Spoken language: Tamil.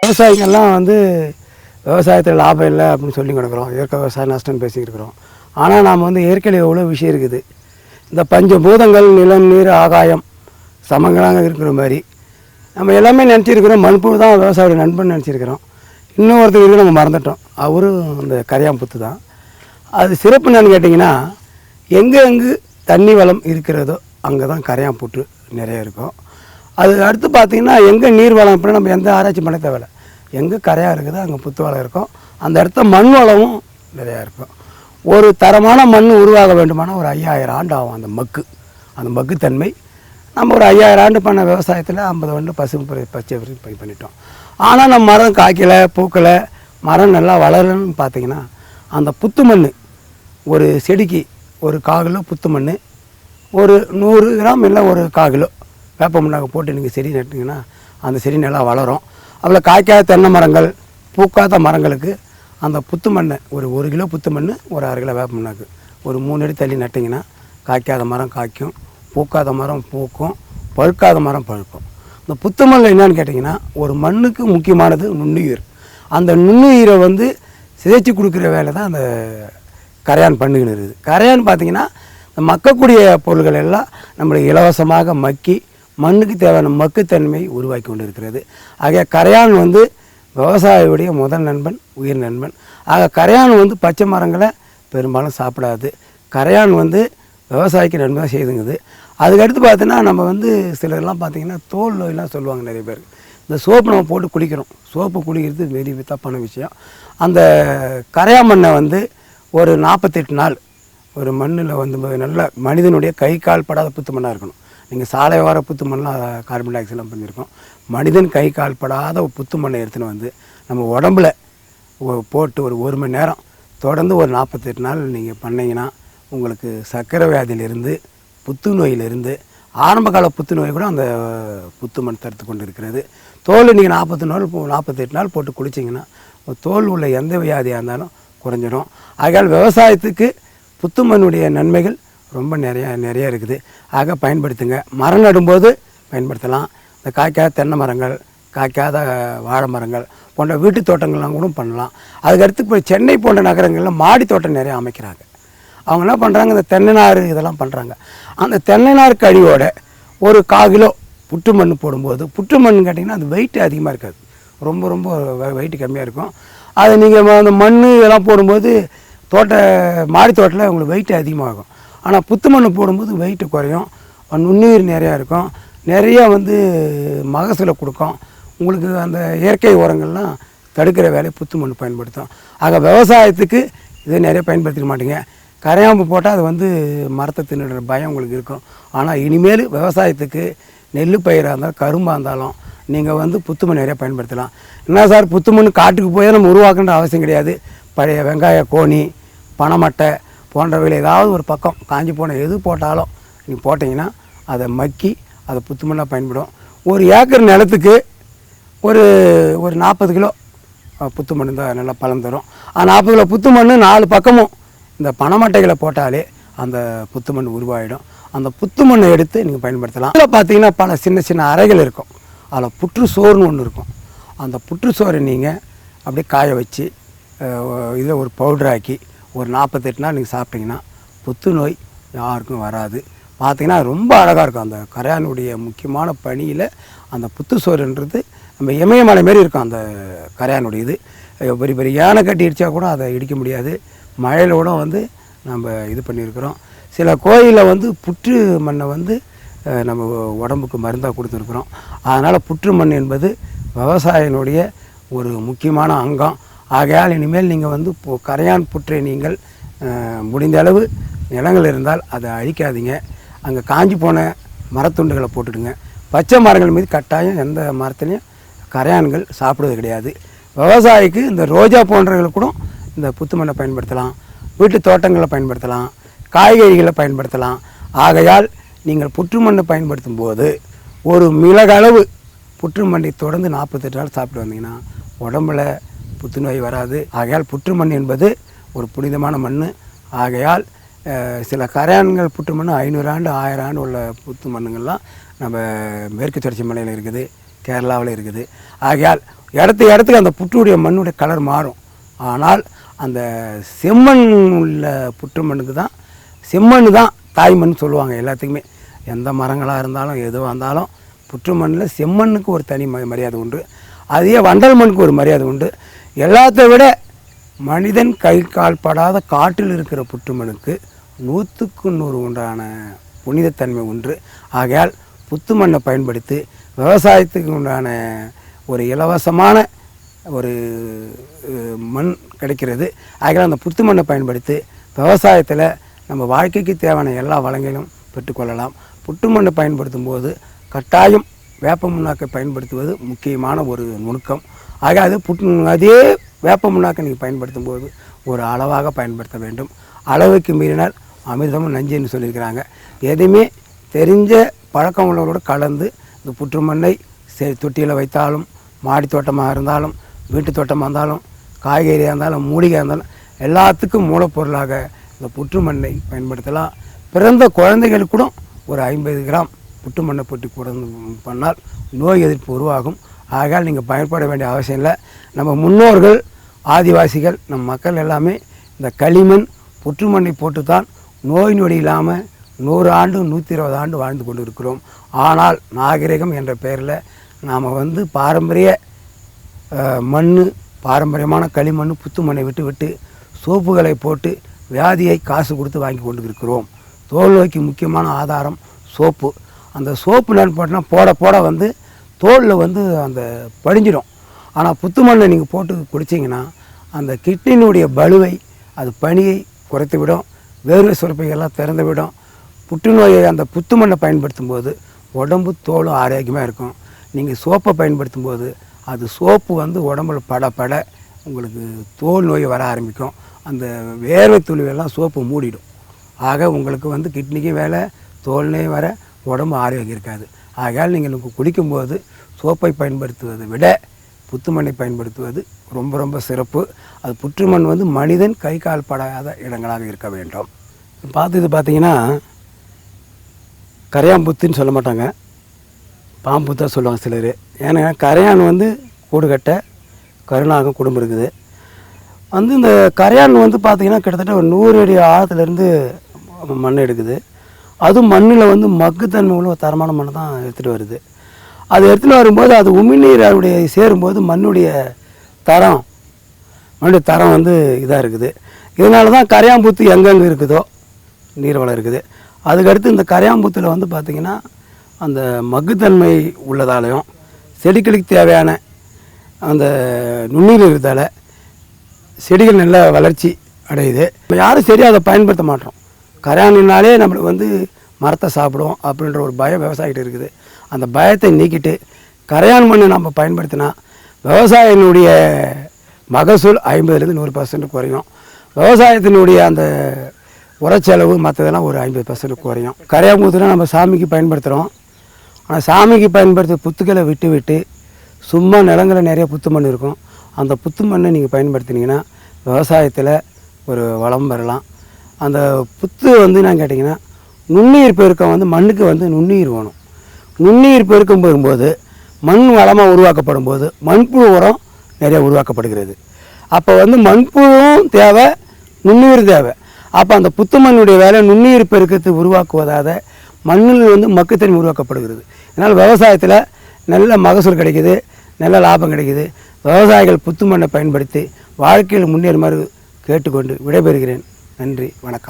விவசாயிகள்லாம் வந்து விவசாயத்தில் லாபம் இல்லை அப்படின்னு சொல்லி கிடக்குறோம், இயற்கை விவசாயம் நஷ்டம்னு பேசிக்கிட்டு ஆனால் நாம் வந்து இயற்கையில் எவ்வளோ விஷயம் இருக்குது. இந்த பஞ்சபூதங்கள் நிலம் நீர் ஆகாயம் சமங்களாக இருக்கிற மாதிரி நம்ம எல்லாமே நினச்சிருக்கிறோம். மண்புழு தான் விவசாயியோட நண்பன் நினச்சிருக்கிறோம். இன்னொருத்தருக்கு நம்ம மறந்துட்டோம், அவரும் இந்த கரையாம்புத்து தான். அது சிறப்பு என்னன்னு கேட்டிங்கன்னா, எங்கே தண்ணி வளம் இருக்கிறதோ அங்கே தான் கரையாம்புற்று நிறைய இருக்கும். அது அடுத்து பார்த்திங்கன்னா எங்கே நீர் வளம் அப்படின்னா நம்ம எந்த ஆராய்ச்சி பண்ண தேவையில்லை, எங்கே கரையாக இருக்குதோ அங்கே புத்து வளம் இருக்கும். அந்த இடத்த மண் வளமும் நிறையா இருக்கும். ஒரு தரமான மண் உருவாக வேண்டுமானால் ஒரு 5000 ஆண்டு ஆகும். அந்த மக்குத்தன்மை நம்ம ஒரு 5000 ஆண்டு பண்ண விவசாயத்தில் 50 ஆண்டு பச்சை பண்ணிட்டோம். ஆனால் நம்ம மரம் காய்க்கலை பூக்கலை, மரம் நல்லா வளரணும்னு பார்த்திங்கன்னா அந்த புத்து மண், ஒரு செடிக்கு ஒரு 1/4 கிலோ புத்து மண், ஒரு 100 கிராம் இல்லை ஒரு 1/4 கிலோ வேப்ப மண்ணாக போட்டு நீங்கள் செடி நட்டிங்கன்னா அந்த செடி நல்லா வளரும். அதில் காய்க்காத தென்னை மரங்கள் பூக்காத மரங்களுக்கு அந்த புத்து மண்ணை ஒரு 1 கிலோ புத்து மண், ஒரு 1/2 கிலோ வேப்ப மண்ணாக்கு ஒரு 3 அடி தள்ளி நட்டிங்கன்னா காய்க்காத மரம் காய்க்கும், பூக்காத மரம் பூக்கும், பழுக்காத மரம் பழுக்கும். இந்த புத்து மண்ணில் என்னன்னு கேட்டிங்கன்னா ஒரு மண்ணுக்கு முக்கியமானது நுண்ணுயிர். அந்த நுண்ணுயிரை வந்து சிதைச்சி கொடுக்குற வேலை தான் அந்த கரையான் பண்ணுகின்னு இருக்குது. கரையான் பார்த்திங்கன்னா இந்த மக்கக்கூடிய பொருள்கள் எல்லாம் நம்மளுக்கு இலவசமாக மக்கி மண்ணுக்கு தேவையான மக்குத்தன்மை உருவாக்கி கொண்டு இருக்கிறது. ஆக கரையான் வந்து விவசாயியுடைய முதல் நண்பன், உயிர் நண்பன். ஆக கரையான் வந்து பச்சை மரங்களை பெரும்பாலும் சாப்பிடாது. கரையான் வந்து விவசாயிக்கு நன்மை செய்துங்குது. அதுக்கடுத்து பார்த்தீங்கன்னா நம்ம வந்து சிலர்லாம் பார்த்திங்கன்னா தோல் நோயெலாம் சொல்லுவாங்க நிறைய பேர். இந்த சோப்பு நம்ம போட்டு குளிக்கிறோம், சோப்பு குளிக்கிறது வெரி தப்பான விஷயம். அந்த கரையான் மண்ணை வந்து ஒரு 48 நாள் ஒரு மண்ணில் வந்து நல்ல மனிதனுடைய கை கால் படாத புத்து மண்ணாக இருக்கணும். நீங்கள் சாலை வார புத்து மண்ணெலாம் கார்பன் டை ஆக்சைடெலாம் பண்ணியிருக்கோம். மனிதன் கை கால் படாத ஒரு புத்து மண்ணை எடுத்துன்னு வந்து நம்ம உடம்புல போட்டு ஒரு மணி நேரம் தொடர்ந்து ஒரு 48 நாள் நீங்கள் பண்ணிங்கன்னா உங்களுக்கு சர்க்கரை வியாதியிலிருந்து புத்துநோயிலிருந்து ஆரம்ப கால புத்துநோய் கூட அந்த புத்து மண் தடுத்து கொண்டு இருக்கிறது. தோல் நீங்கள் 48 நாள் போட்டு குளிச்சிங்கன்னா தோல் உள்ள எந்த வியாதியாக இருந்தாலும் குறைஞ்சிடும். ஆகையால் விவசாயத்துக்கு புத்து மண்ணுடைய நன்மைகள் ரொம்ப நிறைய இருக்குது. ஆக பயன்படுத்துங்க. மரம் நடும்போது பயன்படுத்தலாம். இந்த காய்க்காத தென்னை மரங்கள், காய்க்காத வாழை மரங்கள் போன்ற வீட்டு தோட்டங்கள்லாம் கூட பண்ணலாம். அதுக்கடுத்து இப்போ சென்னை போன்ற நகரங்களில் மாடி தோட்டம் நிறைய அமைக்கிறாங்க. அவங்க என்ன பண்ணுறாங்க, இந்த தென்னை நார் இதெல்லாம் பண்ணுறாங்க. அந்த தென்னை நார் கழிவோட ஒரு 1/4 கிலோ புற்று மண் போடும்போது, புற்று மண் கேட்டிங்கன்னா அது வெயிட் அதிகமாக இருக்காது, ரொம்ப வெயிட் கம்மியாக இருக்கும். அது நீங்கள் அந்த மண் இதெல்லாம் போடும்போது மாடி தோட்டத்தில் உங்களுக்கு வெயிட் அதிகமாகும். ஆனால் புத்து மண் போடும்போது வெயிட்டு குறையும், நுண்ணுயிர் நிறையா இருக்கும், நிறையா வந்து மகசூலை கொடுக்கும். உங்களுக்கு அந்த இயற்கை உரங்கள்லாம் தடுக்கிற வேலையை புத்து மண் பயன்படுத்தும். ஆக விவசாயத்துக்கு இது நிறைய பயன்படுத்திக்க மாட்டீங்க. கரையாம்பு போட்டால் அது வந்து மரத்தை தின்னுடுற பயம் உங்களுக்கு இருக்கும். ஆனால் இனிமேல் விவசாயத்துக்கு நெல் பயிராக இருந்தாலும் கரும்பாக இருந்தாலும் நீங்கள் வந்து புத்து மண் நிறையா பயன்படுத்தலாம். என்ன சார் புத்து மண் காட்டுக்கு போய் நம்ம உருவாக்குன்ற அவசியம் கிடையாது. பழைய வெங்காய கோணி, பனைமட்டை போன்றவையில் ஏதாவது ஒரு பக்கம் காஞ்சி போன எது போட்டாலும் நீங்கள் போட்டிங்கன்னா அதை மக்கி அதை புத்து மண்ணாக பயன்படும். ஒரு ஏக்கர் நிலத்துக்கு ஒரு 40 கிலோ புத்து மண் தான் நல்லா பலன் தரும். அந்த 40 கிலோ புத்து மண் 4 பக்கமும் இந்த பனைமட்டைகளை போட்டாலே அந்த புத்து மண் உருவாகிடும். அந்த புத்து மண்ணை எடுத்து நீங்கள் பயன்படுத்தலாம். அதில் பார்த்தீங்கன்னா பல சின்ன அறைகள் இருக்கும். அதில் புற்றுச்சோறுன்னு ஒன்று இருக்கும். அந்த புற்றுச்சோறை நீங்கள் அப்படியே காய வச்சு இதை ஒரு பவுடராக்கி ஒரு 48 நாள் நீங்கள் சாப்பிட்டீங்கன்னா புத்துநோய் யாருக்கும் வராது. பார்த்திங்கன்னா ரொம்ப அழகாக இருக்கும். அந்த கரையானுடைய முக்கியமான பணியில் அந்த புத்துச்சோறுன்றது நம்ம இமயமலை மாரி இருக்கும். அந்த கரையானுடைய இது பெரிய யானை கட்டி இடித்தா கூட அதை இடிக்க முடியாது. மழையில் கூட வந்து நம்ம இது பண்ணியிருக்கிறோம். சில கோயிலில் வந்து புற்று மண்ணை வந்து நம்ம உடம்புக்கு மருந்தாக கொடுத்துருக்குறோம். அதனால் புற்று மண் என்பது விவசாயினுடைய ஒரு முக்கியமான அங்கம். ஆகையால் இனிமேல் நீங்கள் வந்து கரையான் புற்றை நீங்கள் முடிந்த அளவு நிலங்கள் இருந்தால் அதை அழிக்காதீங்க. அங்கே காஞ்சி போன மரத்துண்டுகளை போட்டுடுங்க. பச்சை மரங்கள் மீது கட்டாயம் எந்த மரத்துலையும் கரையான்கள் சாப்பிடுவது கிடையாது. விவசாயிக்கு இந்த ரோஜா போன்றவர்கள் கூட இந்த புத்து மண்ணை பயன்படுத்தலாம், வீட்டு தோட்டங்களில் பயன்படுத்தலாம், காய்கறிகளை பயன்படுத்தலாம். ஆகையால் நீங்கள் புற்று மண்ணை பயன்படுத்தும் போது ஒரு மிளகளவு புற்று மண்ணை தொடர்ந்து 48 நாள் சாப்பிட்டு வந்தீங்கன்னா உடம்பில் புத்துநோய் வராது. ஆகையால் புற்று மண் என்பது ஒரு புனிதமான மண். ஆகையால் சில கரையான்கள் புற்று மண் 500 ஆண்டு 1000 ஆண்டு உள்ள புத்து மண்ணுங்கள்லாம் நம்ம மேற்கு தொடர்ச்சி மலையில் இருக்குது, கேரளாவில் இருக்குது. ஆகையால் இடத்துக்கு அந்த புற்றுடைய மண்ணுடைய கலர் மாறும். ஆனால் அந்த செம்மண் உள்ள புற்று மண்ணுக்கு தான் செம்மண் தான் தாய்மண் சொல்லுவாங்க. எல்லாத்துக்குமே எந்த மரங்களாக இருந்தாலும் எதுவாக இருந்தாலும் புற்று மண்ணில் செம்மண்ணுக்கு ஒரு தனி மரியாதை உண்டு. அதே வண்டல் மண்ணுக்கு ஒரு மரியாதை உண்டு. எல்லாத்த விட மனிதன் கை கால் படாத காட்டில் இருக்கிற புற்று மண்ணுக்கு 100க்கு 100 உண்டான புனிதத்தன்மை ஒன்று. ஆகையால் புத்து மண்ணை பயன்படுத்தி விவசாயத்துக்கு உண்டான ஒரு இலவசமான ஒரு மண் கிடைக்கிறது. ஆகையால் அந்த புத்து மண்ணை பயன்படுத்தி விவசாயத்தில் நம்ம வாழ்க்கைக்கு தேவையான எல்லா வளங்களும் பெற்றுக்கொள்ளலாம். புட்டு மண்ணை பயன்படுத்தும் போது கட்டாயம் வேப்ப முன்னாக்கை பயன்படுத்துவது முக்கியமான ஒரு நுணுக்கம். ஆக அதே வேப்ப முன்னாக்கை நீங்கள் பயன்படுத்தும் போது ஒரு அளவாக பயன்படுத்த வேண்டும். அளவுக்கு மீறினால் அமிர்தமும் நஞ்சுன்னு சொல்லியிருக்கிறாங்க. எதுவுமே தெரிஞ்ச பழக்கம் உள்ளவரோடு கலந்து இந்த புற்று மண்ணை தொட்டியில் வைத்தாலும், மாடி தோட்டமாக இருந்தாலும், வீட்டு தோட்டமாக இருந்தாலும், காய்கறியாக இருந்தாலும், மூலிகையாக இருந்தாலும் எல்லாத்துக்கும் மூலப்பொருளாக இந்த புற்று மண்ணை பயன்படுத்தலாம். பிறந்த குழந்தைகளுக்கு கூட ஒரு 50 கிராம் புற்று மண்ணை போட்டு கூட பண்ணால் நோய் எதிர்ப்பு உருவாகும். ஆகையால் நீங்கள் பயன்பட வேண்டிய அவசியம் இல்லை. நம்ம முன்னோர்கள், ஆதிவாசிகள், நம் மக்கள் எல்லாமே இந்த களிமண் புற்று மண்ணை போட்டு தான் நோய் நொடி இல்லாமல் 100 ஆண்டு 120 ஆண்டு வாழ்ந்து கொண்டு இருக்கிறோம். ஆனால் நாகரிகம் என்ற பெயரில் நாம் பாரம்பரிய மண், பாரம்பரியமான களிமண் புத்து மண்ணை விட்டு சோப்புகளை போட்டு வியாதியை காசு கொடுத்து வாங்கி கொண்டு இருக்கிறோம். தோல் நோய்க்கு முக்கியமான ஆதாரம் சோப்பு. அந்த சோப்பு நான் போட்டோன்னா போட தோலில் அந்த படிஞ்சிடும். ஆனால் புத்து மண்ணை நீங்கள் போட்டு குடிச்சிங்கன்னா அந்த கிட்னியினுடைய பலுவை, அது பனியை குறைத்து விடும், வேர்வை சுரப்பைகள்லாம் திறந்து விடும். புற்றுநோயை அந்த புத்து மண்ணை பயன்படுத்தும் போது உடம்பு தோலும் ஆரோக்கியமாக இருக்கும். நீங்கள் சோப்பை பயன்படுத்தும் போது அது சோப்பு உடம்புல பட உங்களுக்கு தோல் நோய் வர ஆரம்பிக்கும். அந்த வேர்வை துளிவெல்லாம் சோப்பு மூடிடும். ஆக உங்களுக்கு கிட்னிக்கும் வேலை, தோல் நோய் வர, உடம்பு ஆரோக்கியம் இருக்காது. ஆகையால் நீங்கள் குடிக்கும்போது சோப்பை பயன்படுத்துவதை விட புத்து மண்ணை பயன்படுத்துவது ரொம்ப ரொம்ப சிறப்பு. அது புற்று மண் மனிதன் கை கால் படாத இடங்களாக இருக்க வேண்டும். பார்த்தீங்கன்னா கரையாம்புத்துன்னு சொல்ல மாட்டாங்க, பாம்புத்தான் சொல்லுவாங்க சிலர். ஏன்னா கரையான் கூடு கட்ட கருணாகம் குடும்பம் இருக்குது. இந்த கரையான் பார்த்திங்கன்னா கிட்டத்தட்ட ஒரு 100 அடி ஆழத்துலேருந்து மண் எடுக்குது. அதுவும் மண்ணில் மக்குத்தன்மை உள்ள ஒரு தரமான மண் தான் எடுத்துகிட்டு வருது. அது எடுத்துகிட்டு வரும்போது அது உமிழ்நீர் அவருடைய சேரும்போது மண்ணுடைய தரம் இதாக இருக்குது. இதனால தான் கரையாம்பூத்து எங்கெங்கே இருக்குதோ நீர்வளம் இருக்குது. அதுக்கடுத்து இந்த கரையாம்பூத்தில் பார்த்திங்கன்னா அந்த மக்குத்தன்மை உள்ளதாலையும் செடிகளுக்கு தேவையான அந்த நுண்ணீர் இருக்கிறதால செடிகள் நல்ல வளர்ச்சி அடையுது. யாரும் சரியாக அதை பயன்படுத்த மாட்டோம். கரையானினாலே நம்மளுக்கு மரத்தை சாப்பிடும் அப்படின்ற ஒரு பயம் விவசாயிகிட்ட இருக்குது. அந்த பயத்தை நீக்கிட்டு கரையான் மண்ணை நம்ம பயன்படுத்தினா விவசாயினுடைய மகசூல் 50% 100% குறையும். விவசாயத்தினுடைய அந்த உரச்செலவு மற்றதெல்லாம் ஒரு 50% குறையும். கரையாம்பூத்துனா நம்ம சாமிக்கு பயன்படுத்துகிறோம். ஆனால் சாமிக்கு பயன்படுத்த புத்துக்களை விட்டு சும்மா நிலங்களில் நிறைய புத்து மண் இருக்கும். அந்த புத்து மண்ணை நீங்கள் பயன்படுத்தினீங்கன்னா விவசாயத்தில் ஒரு வளம் பெறலாம். அந்த புத்து நான் கேட்டிங்கன்னா நுண்ணுயிர் பெருக்கம் மண்ணுக்கு நுண்ணுயிர் வேணும். நுண்ணுயிர் பெருக்கம் பெறும்போது மண் வளமாக உருவாக்கப்படும் போது மண்புழு உரம் நிறைய உருவாக்கப்படுகிறது. அப்போ மண்புழுவும் தேவை, நுண்ணுயிர் தேவை. அப்போ அந்த புத்து மண்ணுடைய வேலை நுண்ணுயிர் பெருக்கத்தை உருவாக்குவதாக மண்ணில் மக்குத்தன்மை உருவாக்கப்படுகிறது. இதனால் விவசாயத்தில் நல்ல மகசூல் கிடைக்குது, நல்ல லாபம் கிடைக்குது. விவசாயிகள் புத்து மண்ணை பயன்படுத்தி வாழ்க்கையில் முன்னேறுமாறு கேட்டுக்கொண்டு விடைபெறுகிறேன். நன்றி, வணக்கம்.